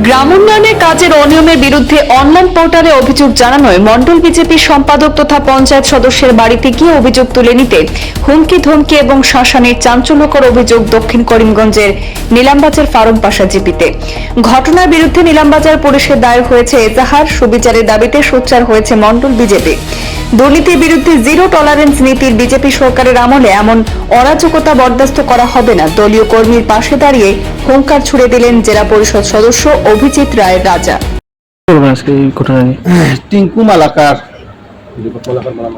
গ্রাম উন্নয়নের কাজের অনিয়মের বিরুদ্ধে অনলাইন পোর্টালে অভিযোগ জানানোয় মণ্ডল বিজেপির সম্পাদক তথা পঞ্চায়েত সদস্যের বাড়িতে গিয়ে অভিযোগ তুলে নিতে হুমকি ধমকি এবং শাসানির চাঞ্চল্যকর অভিযোগ দক্ষিণ করিমগঞ্জের নিলামবাজার ফারুক পাশা জিপিতে। ঘটনার বিরুদ্ধে নিলামবাজার পুলিশে দায়ের হয়েছে এজাহার। সুবিচারের দাবিতে সোচ্চার হয়েছে মণ্ডল বিজেপি। দুর্নীতির বিরুদ্ধে জিরো টলারেন্স নীতির বিজেপি সরকারের আমলে এমন অরাজকতা বরদাস্ত করা হবে না। দলীয় কর্মীর পাশে দাঁড়িয়ে হুঙ্কার ছুড়ে দিলেন জেলা পরিষদ সদস্য অভিজিৎ রায় রাজা। টিঙ্কু মালাকার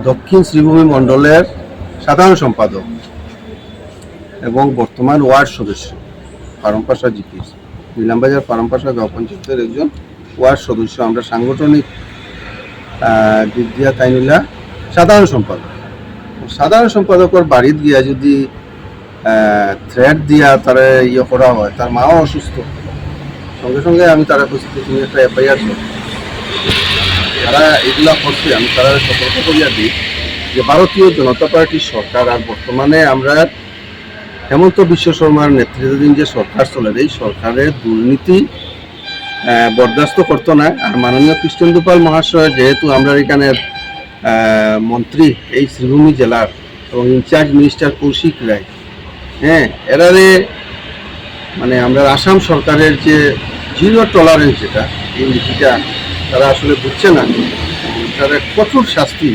দক্ষিণ শ্রীভূমি মণ্ডলের সাধারণ সম্পাদক এবং বর্তমান ওয়ার্ড সদস্য ফারমপাশা জিপি নিলামবাজার ফারমপাশা গাঁও পঞ্চায়েতের একজন ওয়ার্ড সদস্য। আমরা সাংগঠনিক দিক দিয়া তাইনুলা সাধারণ সম্পাদকের বাড়িত গিয়া যদি থ্রেট দিয়া তারা ইয়ে করা হয়, তার মাও অসুস্থ, সঙ্গে সঙ্গে আমি তারা বলছি তুমি একটা এফআইআর করো। তারা এগুলা করছে, আমি তারা সতর্ক করিয়া দিই যে ভারতীয় জনতা পার্টির সরকার আর বর্তমানে আমরা হেমন্ত বিশ্ব শর্মার নেতৃত্বাধীন যে সরকার চলে, এই সরকারের দুর্নীতি বরদাস্ত করতো না। আর মাননীয় কৃষ্ণেন্দু পাল মহাশয় যেহেতু আমরা এখানের মন্ত্রী এই শ্রীভূমি জেলার এবং ইনচার্জ মিনিস্টার কৌশিক রায়, এরারে মানে আমরা আসাম সরকারের যে জিরো টলারেন্স যেটা এই নীতিটা তারা আসলে বুঝছে না, তারা কঠোর শাস্তি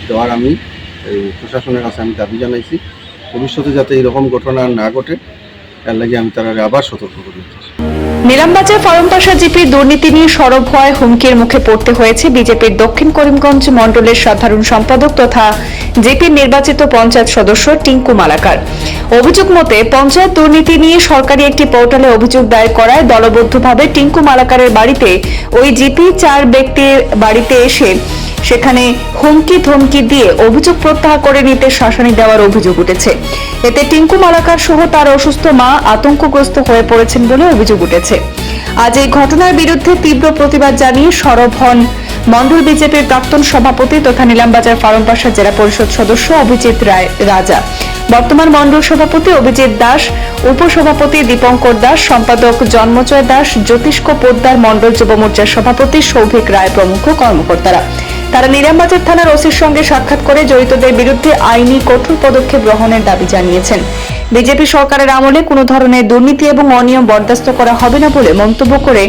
দেওয়ার আমি এই প্রশাসনের কাছে আমি দাবি জানাইছি। ভবিষ্যতে যাতে এরকম ঘটনা না ঘটে তার লাগে আমি তারা আবার সতর্ক করে দিচ্ছি। নিলামবাজার ফারমপাশা জিপির দুর্নীতি নিয়ে সরব হওয়ায় হুমকির মুখে পড়তে হয়েছে বিজেপির দক্ষিণ করিমগঞ্জ মণ্ডলের সাধারণ সম্পাদক তথা জিপির নির্বাচিত পঞ্চায়েত সদস্য টিঙ্কু মালাকার। অভিযোগ মতে পঞ্চায়েত দুর্নীতি নিয়ে সরকারি একটি পোর্টালে অভিযোগ দায়ের করায় দলবদ্ধভাবে টিঙ্কু মালাকারের বাড়িতে ওই জিপি 4 ব্যক্তির বাড়িতে এসে সেখানে হুমকি ধমকি দিয়ে অভিযোগ প্রত্যাহার করে নিতে শাসানি দেওয়ার অভিযোগ উঠেছে। এতে টিঙ্কু মালাকার সহ তার অসুস্থ মা আতঙ্কগ্রস্ত হয়ে পড়েছেন বলে অভিযোগ উঠেছে। আজ এই ঘটনার বিরুদ্ধে তীব্র প্রতিবাদ জানিয়ে সরব হন মণ্ডল বিজেপির প্রাক্তন সভাপতি তথা নিলামবাজার ফারমপাশা জেলা পরিষদ সদস্য অভিজিৎ রায় রাজা, বর্তমান মণ্ডল সভাপতি অভিজিৎ দাস, উপসভাপতি দীপঙ্কর দাস, সম্পাদক জন্মজয় দাস, জ্যোতিষ্ক পোদ্দার, মণ্ডল যুব মোর্চার সভাপতি সৌভিক রায় প্রমুখ কর্মকর্তারা। তারা নিলামবাজার থানার ওসির সঙ্গে সাক্ষাৎ করে জড়িতদের বিরুদ্ধে আইনি কঠোর পদক্ষেপ গ্রহণের দাবি জানিয়েছেন। বিজেপি সরকারের আমলে কোনো ধরনের দুর্নীতি এবং অনিয়ম বরদাস্ত করা হবে না বলে মন্তব্য করে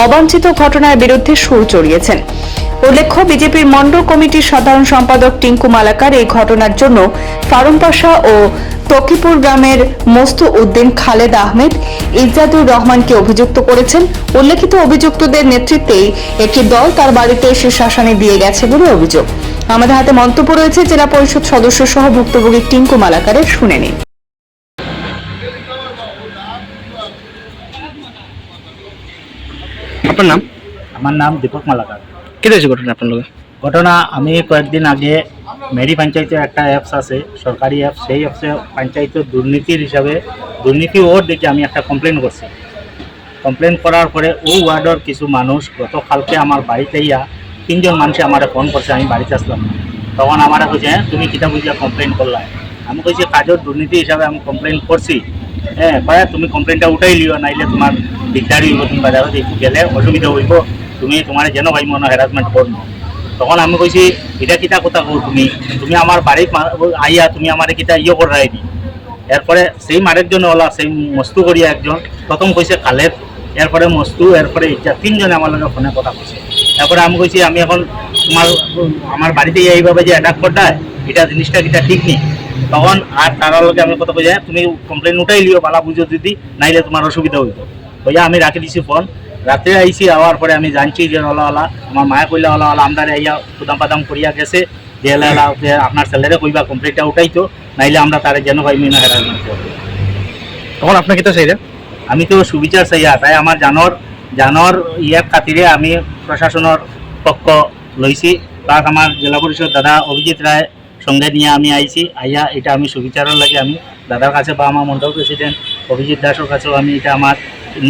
অবাঞ্ছিত ঘটনার বিরুদ্ধে সুর চড়িয়েছেন। উল্লেখ্য, বিজেপির মণ্ডল কমিটির সাধারণ সম্পাদক টিঙ্কু মালাকার এই ঘটনার জন্য ফারমপাশা ও তকিপুর গ্রামের মস্তু উদ্দিন, খালেদ আহমেদ, ইজাদুর রহমানকে অভিযুক্ত করেছেন। উল্লেখিত অভিযুক্তদের নেতৃত্বেই একটি দল তার বাড়িতে এসে শাসানি দিয়ে গেছে বলে অভিযোগ। আমাদের হাতে মন্তব্য রয়েছে জেলা পরিষদ সদস্য সহ ভুক্তভোগী টিঙ্কু মালাকারের, শুনে নিন। আপনার নাম? আমার নাম দীপক মালাকার। কি হয়েছে ঘটনা আপনার লোক? ঘটনা, আমি কয়েকদিন আগে মেরি পঞ্চায়েতের একটা অ্যাপস আছে, সরকারি অ্যাপ, সেই অ্যাপসে পঞ্চায়েতের দুর্নীতির হিসাবে দুর্নীতি ওর দেখে আমি একটা কমপ্লেন করছি। কমপ্লেন করার পরে ও ওয়ার্ডের কিছু মানুষ গতকালকে আমার বাড়িতে ইয়া 3 জন মানুষ আমার ফোন করছে, আমি বাড়িতে আসলাম না। তখন আমার কইছে তুমি কিতা বুঝিয়া কমপ্লেন করলা? আমি কইছি কাজের দুর্নীতি হিসাবে আমি কমপ্লেন করছি। কয়া তুমি কমপ্লেনটা উঠাই লিও, নাইলে তোমার দিকদারি হইব, তুমি বাজারে একটু গেলে অসুবিধা হইব, তুমি তোমার যেন ভাই মনে হ্যারাসমেন্ট করবো। তখন আমি কইছি এটা কিতা কথা কো, তুমি আমার বাড়ি আইয়া তুমি আমার কিতা ইয়ে করাই দি। এরপরে সেই আরেকজন ওলা সেই মস্তু করিয়া একজন, প্রথম কইছে খালেদ, এরপরে মস্তু, এরপরে ইচ্ছা, 3 জনে আমার লগে ফোনে কথা কইছে। তারপরে আমি কইছি আমি এখন আমার বাড়িতে এইভাবে যে অ্যাটাক করতায় এটা জিনিসটা কিটা ঠিক নেই। তখন আর তার লগে আমি কথা কইছি তুমি কমপ্লেন উঠাই লিও, বালা বুঝো যদি, নাইলে তোমার অসুবিধা হইব। কইয়া আমি রাখি দিছি ফোন। রাত্রে আইসি, আওয়ার পরে আমি জানছি যে ওলা আমার মায়া কইলা ওলা আমরা ইয়া কুদাম পাদাম করিয়া গেছে যে আপনার ছেলেরে কইবা কমপ্লেনটা উঠাইতো, নাইলে আমরা তার যেন ভাই মিনা হ্যারাসমেন্ট করবো। তখন আপনার কিতা চাইলে? আমি তো সুবিচার চাইয়া, তাই আমার জানর ইয়ার খাতিরে আমি প্রশাসনের পক্ষ লইছি। প্লাস আমার জেলা পরিষদ দাদা অভিজিৎ রায় সঙ্গে নিয়ে আমি আইছি। আইয়া এটা আমি সুবিচারের লাগে আমি দাদার কাছে বা আমার মন্ডল প্রেসিডেন্ট অভিজিৎ দাসের কাছেও আমি এটা আমার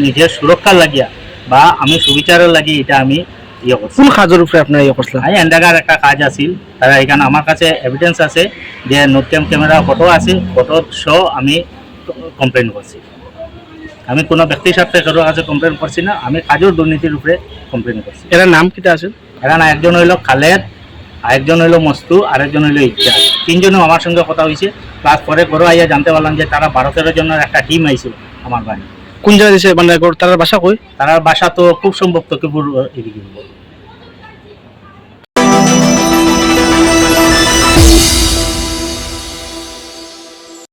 নিজের সুরক্ষার লাগিয়া বা আমি সুবিচারের লাগি এটা আমি ইয়ে করছি। কোন কাজের উপরে আপনারা ইয়ে করছিলেন? আমি এন্ডাগার একটা কাজ আছিল, তারা এখানে আমার কাছে এভিডেন্স আছে যে নোট ক্যাম ক্যামেরা ফটো আছে, ফটো সহ আমি কমপ্লেন করছি। আমি কোনো ব্যক্তির সাথে কারোর কাছে কমপ্লেন করছি না, আমি কাজের দুর্নীতির উপরে কমপ্লেন করছি। এরা নাম কিটা আছে? এখানে একজন হইল খালেদ, আরেকজন হইল মস্তু, আরেকজন হইল ইচ্ছা। তিনজনও আমার সঙ্গে কথা হয়েছে। প্লাস পরে ঘরে আইয়া জানতে পারলাম যে তারা 12-13 জনের একটা টিম আইছিল আমার বাড়ি। কোন জায়গায় দিছে মানে তার বাসা কই? তার বাসা তো খুব সম্ভব তকিপুর এদিকে।